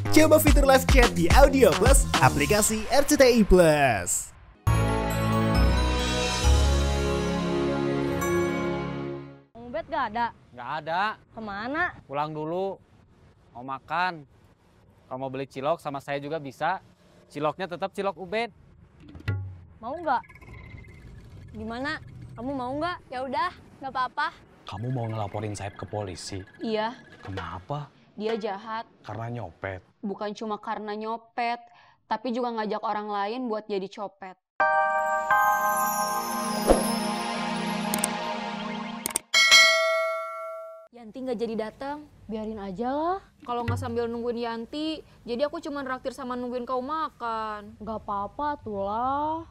Coba fitur live chat di Audio Plus, aplikasi RCTI Plus. Ubed gak ada? Nggak ada. Kemana? Pulang dulu. Mau makan. Kalau mau beli cilok sama saya juga bisa. Ciloknya tetap cilok Ubed. Mau nggak? Gimana? Kamu mau nggak? Ya udah, nggak apa-apa. Kamu mau ngelaporin Saib ke polisi? Iya, Kenapa? dia jahat. Karena nyopet. Bukan cuma karena nyopet, tapi juga ngajak orang lain buat jadi copet. Yanti nggak jadi datang. Biarin aja lah. Kalau nggak sambil nungguin Yanti, jadi aku cuma raktir sama nungguin kau makan. Gak apa-apa tuh lah.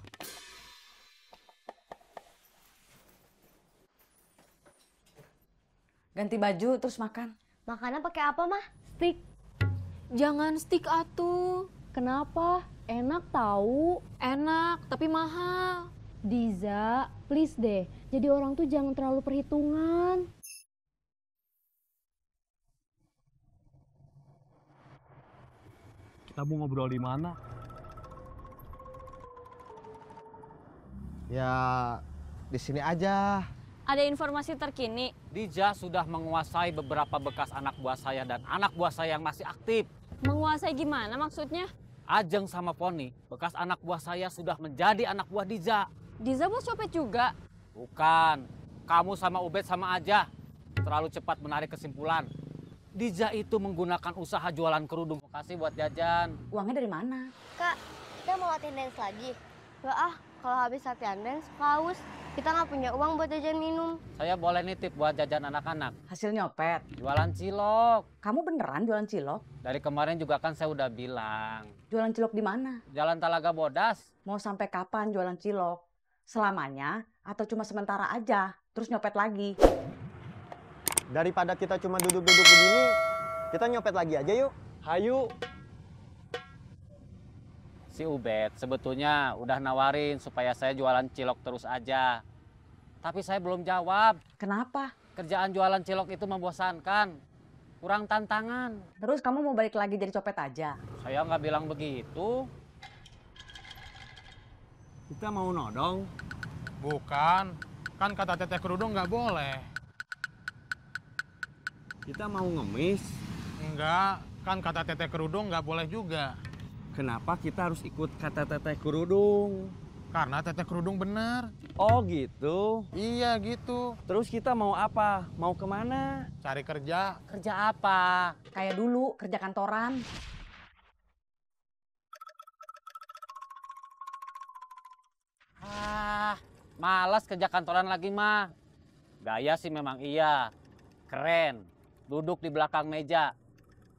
Ganti baju terus makan. Makannya pakai apa, Mah? Stick. Jangan stick atuh. Kenapa? Enak tahu. Enak, tapi mahal. Diza, please deh. Jadi orang tuh jangan terlalu perhitungan. Kita mau ngobrol di mana? Ya, di sini aja. Ada informasi terkini. Dija sudah menguasai beberapa bekas anak buah saya dan anak buah saya yang masih aktif. Menguasai gimana maksudnya? Ajeng sama Poni, bekas anak buah saya sudah menjadi anak buah Dija. Diza bos copet juga. Bukan, kamu sama Ubed sama aja. Terlalu cepat menarik kesimpulan. Dija itu menggunakan usaha jualan kerudung. Makasih buat jajan. Uangnya dari mana? Kak, kita mau latihan dance lagi? Gak ah, kalau habis latihan dance, haus. Kita nggak punya uang buat jajan minum. Saya boleh nitip buat jajan anak-anak. Hasil nyopet. Jualan cilok. Kamu beneran jualan cilok? Dari kemarin juga kan saya udah bilang. Jualan cilok di mana? Jalan Talaga Bodas. Mau sampai kapan jualan cilok? Selamanya atau cuma sementara aja, terus nyopet lagi? Daripada kita cuma duduk-duduk begini, kita nyopet lagi aja yuk. Hayu. Si Ubed sebetulnya udah nawarin supaya saya jualan cilok terus aja. Tapi saya belum jawab. Kenapa? Kerjaan jualan cilok itu membosankan. Kurang tantangan. Terus kamu mau balik lagi jadi copet aja? Saya nggak bilang begitu. Kita mau nodong. Bukan, kan kata teteh kerudung nggak boleh. Kita mau ngemis. Enggak, kan kata teteh kerudung nggak boleh juga. Kenapa kita harus ikut kata teteh kerudung? Karena teteh kerudung bener. Oh gitu. Iya gitu, Terus kita mau apa? Mau kemana? cari kerja. Kerja apa? Kayak dulu, kerja kantoran. Malas kerja kantoran lagi mah. Gaya sih memang iya. Keren. Duduk di belakang meja.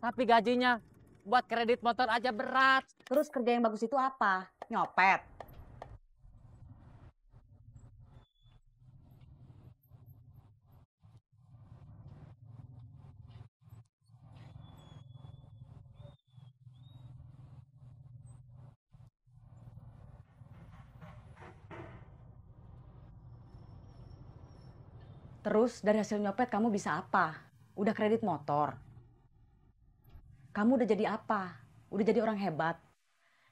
Tapi gajinya buat kredit motor aja berat. Terus kerja yang bagus itu apa? Nyopet. Terus dari hasil nyopet kamu bisa apa? Udah kredit motor. Kamu udah jadi apa? Udah jadi orang hebat.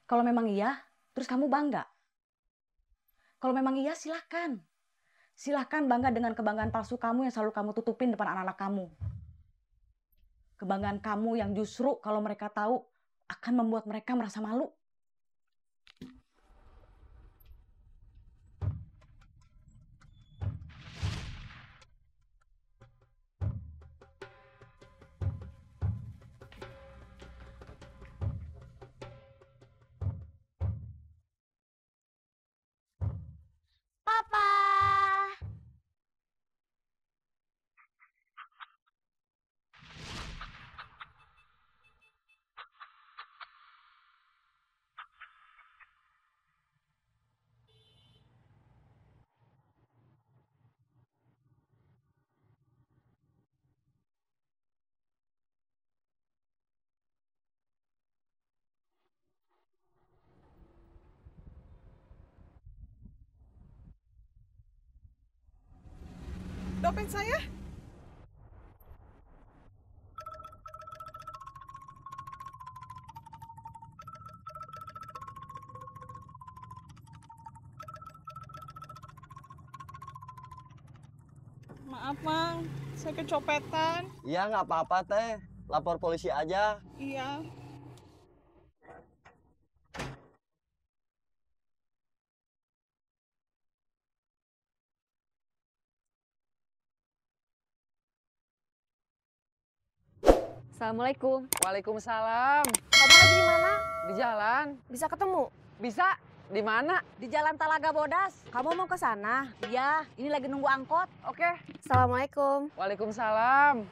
Kalau memang iya, terus kamu bangga. Kalau memang iya, silahkan. Silahkan bangga dengan kebanggaan palsu kamu yang selalu kamu tutupin depan anak-anak kamu. Kebanggaan kamu yang justru kalau mereka tahu akan membuat mereka merasa malu. Papa! Dompet saya? Maaf, Mang. Saya kecopetan. Iya, nggak apa-apa, Teh. Lapor polisi aja. Iya. Assalamualaikum. Waalaikumsalam. Kamu lagi di mana? Di jalan. Bisa ketemu? Bisa. Di mana? Di Jalan Talaga Bodas. Kamu mau ke sana? Iya, ini lagi nunggu angkot. Oke. Assalamualaikum. Waalaikumsalam.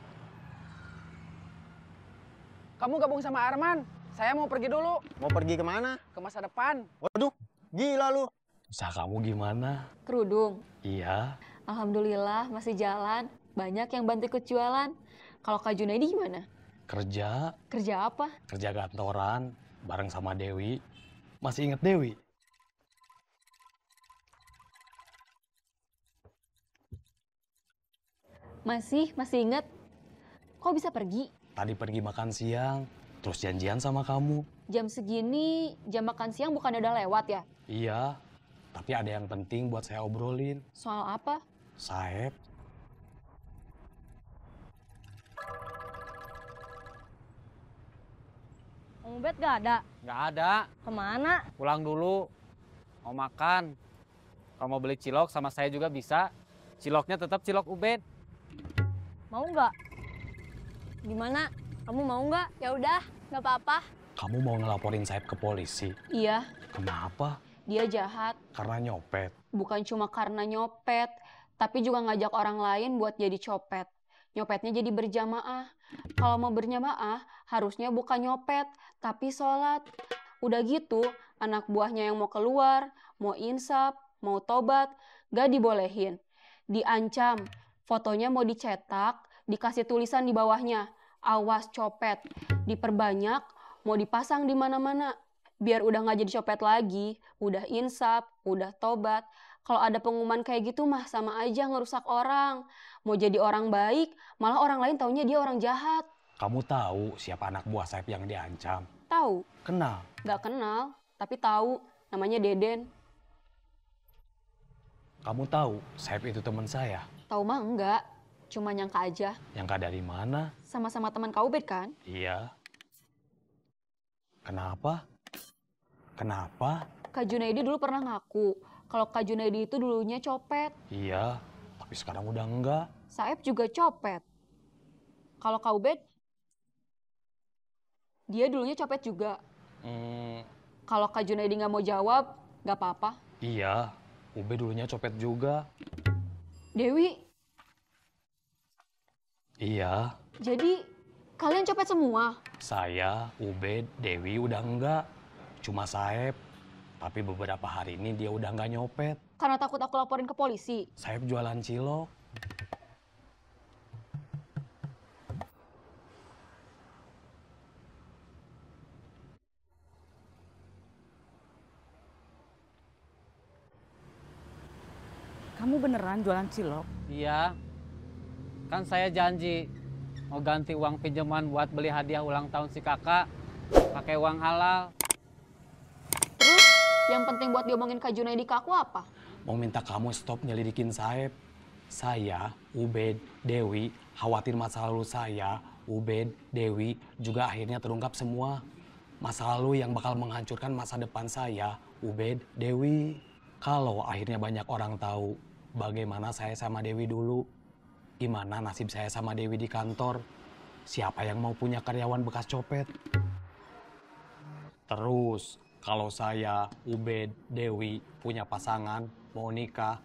Kamu gabung sama Arman. Saya mau pergi dulu. Mau pergi kemana? Ke masa depan. Waduh, gila lu. Usaha kamu gimana? Kerudung. Iya. Alhamdulillah masih jalan. Banyak yang bantu ikut jualan. Kalau Kak Junaidi gimana? Kerja. Kerja apa? Kerja kantoran bareng sama Dewi. Masih inget Dewi? Masih inget. Kok bisa pergi? Tadi pergi makan siang, terus janjian sama kamu. Jam segini, jam makan siang bukannya udah lewat ya? Iya, tapi ada yang penting buat saya obrolin. Soal apa? Saeb. Om Ubed gak ada? Nggak ada. Kemana? Pulang dulu. Mau makan. Kalau mau beli cilok sama saya juga bisa. Ciloknya tetap cilok Ubed. Mau nggak? Gimana? Kamu mau nggak? Ya udah, nggak apa-apa. Kamu mau ngelaporin Saeb ke polisi? Iya, Kenapa? dia jahat. Karena nyopet. Bukan cuma karena nyopet, tapi juga ngajak orang lain buat jadi copet. Nyopetnya jadi berjamaah. Kalau mau berjamaah, harusnya bukan nyopet, tapi sholat. Udah gitu, anak buahnya yang mau keluar, mau insaf, mau tobat, gak dibolehin. Diancam, fotonya mau dicetak, dikasih tulisan di bawahnya, awas copet. Diperbanyak, mau dipasang di mana-mana. Biar udah gak jadi copet lagi, udah insaf, udah tobat. Kalau ada pengumuman kayak gitu mah sama aja ngerusak orang. Mau jadi orang baik, malah orang lain taunya dia orang jahat. Kamu tahu siapa anak buah Saeb yang diancam? Tahu? Kenal. Gak kenal, tapi tahu. Namanya Deden. Kamu tahu Saeb itu teman saya. Tahu mah enggak, cuma nyangka aja. Nyangka dari mana? Sama-sama teman Kak Ubed kan? Iya. Kenapa? Kenapa? Kak Junaidi dulu pernah ngaku kalau Kak Junaidi itu dulunya copet. Iya, tapi sekarang udah enggak. Saeb juga copet. Kalau Kak Ubed, dia dulunya copet juga. Kalau Kak Junaidi nggak mau jawab, nggak apa-apa. Iya, Ube dulunya copet juga. Dewi, Iya, jadi kalian copet semua? saya, Ube, Dewi udah enggak. Cuma Saeb. Tapi beberapa hari ini dia udah nggak nyopet. Karena takut aku laporin ke polisi? Saeb jualan cilok. Kamu beneran jualan cilok? Iya. Kan saya janji mau ganti uang pinjaman buat beli hadiah ulang tahun si kakak. Pakai uang halal. Terus yang penting buat diomongin Kak Junaidi ke aku apa? Mau minta kamu stop nyelidikin Saeb. Saya, Ubed, Dewi, khawatir masa lalu saya, Ubed, Dewi, juga akhirnya terungkap semua. Masa lalu yang bakal menghancurkan masa depan saya, Ubed, Dewi. Kalau akhirnya banyak orang tahu bagaimana saya sama Dewi dulu, gimana nasib saya sama Dewi di kantor, siapa yang mau punya karyawan bekas copet? Terus, kalau saya, Ubed, Dewi, punya pasangan, mau nikah,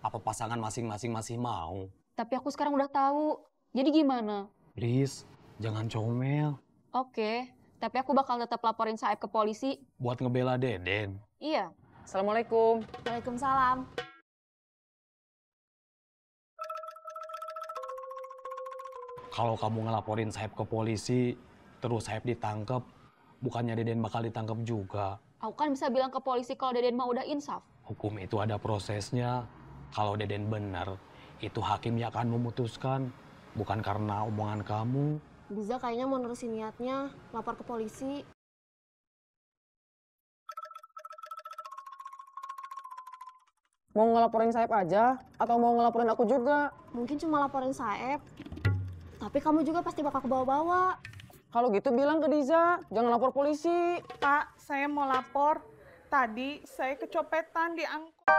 apa pasangan masing-masing masih mau? Tapi aku sekarang udah tahu. Jadi gimana? Please, jangan comel. Oke, tapi aku bakal tetap laporin Saeb ke polisi. Buat ngebela Deden. Iya. Assalamualaikum. Waalaikumsalam. Kalau kamu ngelaporin Saeb ke polisi, terus Saeb ditangkep, bukannya Deden bakal ditangkep juga. Aku kan bisa bilang ke polisi kalau Deden mah udah insaf. Hukum itu ada prosesnya. Kalau Deden benar, itu hakim yang akan memutuskan. Bukan karena omongan kamu. Diza kayaknya mau nerusin niatnya, lapor ke polisi. Mau ngelaporin Saeb aja atau mau ngelaporin aku juga? Mungkin cuma laporin Saeb. Tapi kamu juga pasti bakal kebawa-bawa. Kalau gitu bilang ke Diza, jangan lapor polisi. Pak, saya mau lapor. Tadi saya kecopetan di angkot.